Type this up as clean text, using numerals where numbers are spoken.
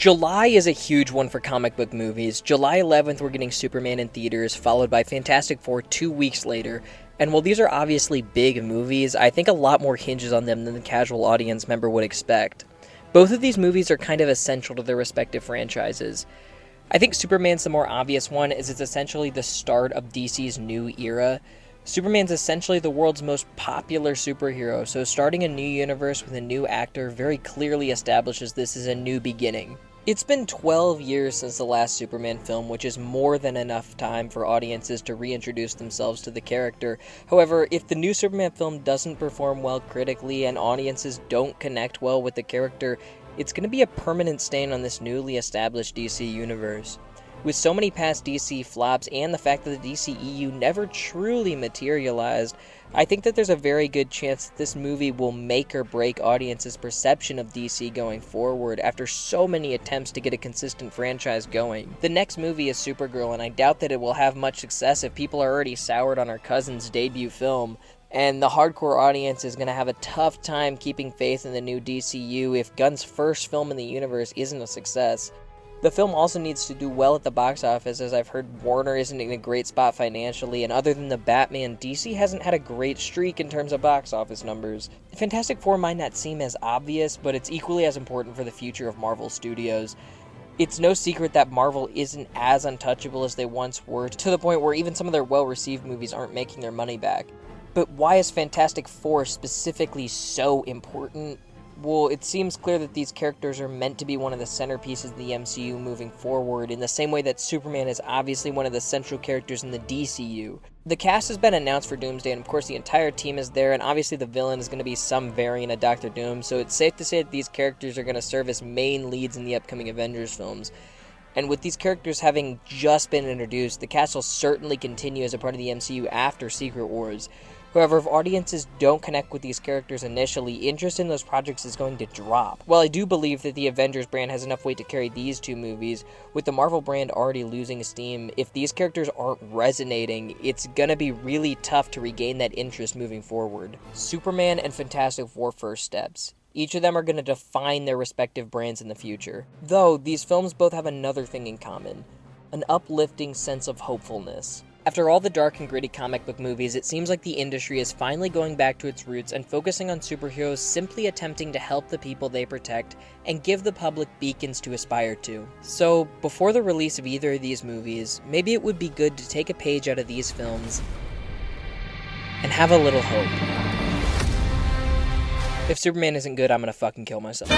July is a huge one for comic book movies. July 11th, we're getting Superman in theaters, followed by Fantastic Four 2 weeks later. And while these are obviously big movies, I think a lot more hinges on them than the casual audience member would expect. Both of these movies are kind of essential to their respective franchises. I think Superman's the more obvious one, as it's essentially the start of DC's new era. Superman's essentially the world's most popular superhero, so starting a new universe with a new actor very clearly establishes this as a new beginning. It's been 12 years since the last Superman film, which is more than enough time for audiences to reintroduce themselves to the character. However, if the new Superman film doesn't perform well critically and audiences don't connect well with the character, it's going to be a permanent stain on this newly established DC universe. With so many past DC flops and the fact that the DCEU never truly materialized, I think that there's a very good chance that this movie will make or break audiences' perception of DC going forward after so many attempts to get a consistent franchise going. The next movie is Supergirl, and I doubt that it will have much success if people are already soured on her cousin's debut film, and the hardcore audience is going to have a tough time keeping faith in the new DCU if Gunn's first film in the universe isn't a success. The film also needs to do well at the box office, as I've heard Warner isn't in a great spot financially, and other than the Batman, DC hasn't had a great streak in terms of box office numbers. Fantastic Four might not seem as obvious, but it's equally as important for the future of Marvel Studios. It's no secret that Marvel isn't as untouchable as they once were, to the point where even some of their well-received movies aren't making their money back. But why is Fantastic Four specifically so important? Well, it seems clear that these characters are meant to be one of the centerpieces of the MCU moving forward, in the same way that Superman is obviously one of the central characters in the DCU. The cast has been announced for Doomsday, and of course the entire team is there, and obviously the villain is going to be some variant of Dr. Doom, so it's safe to say that these characters are going to serve as main leads in the upcoming Avengers films. And with these characters having just been introduced, the cast will certainly continue as a part of the MCU after Secret Wars. However, if audiences don't connect with these characters initially, interest in those projects is going to drop. While I do believe that the Avengers brand has enough weight to carry these two movies, with the Marvel brand already losing steam, if these characters aren't resonating, it's gonna be really tough to regain that interest moving forward. Superman and Fantastic Four first steps. Each of them are going to define their respective brands in the future. Though, these films both have another thing in common: an uplifting sense of hopefulness. After all the dark and gritty comic book movies, it seems like the industry is finally going back to its roots and focusing on superheroes simply attempting to help the people they protect and give the public beacons to aspire to. So, before the release of either of these movies, maybe it would be good to take a page out of these films and have a little hope. If Superman isn't good, I'm gonna fucking kill myself.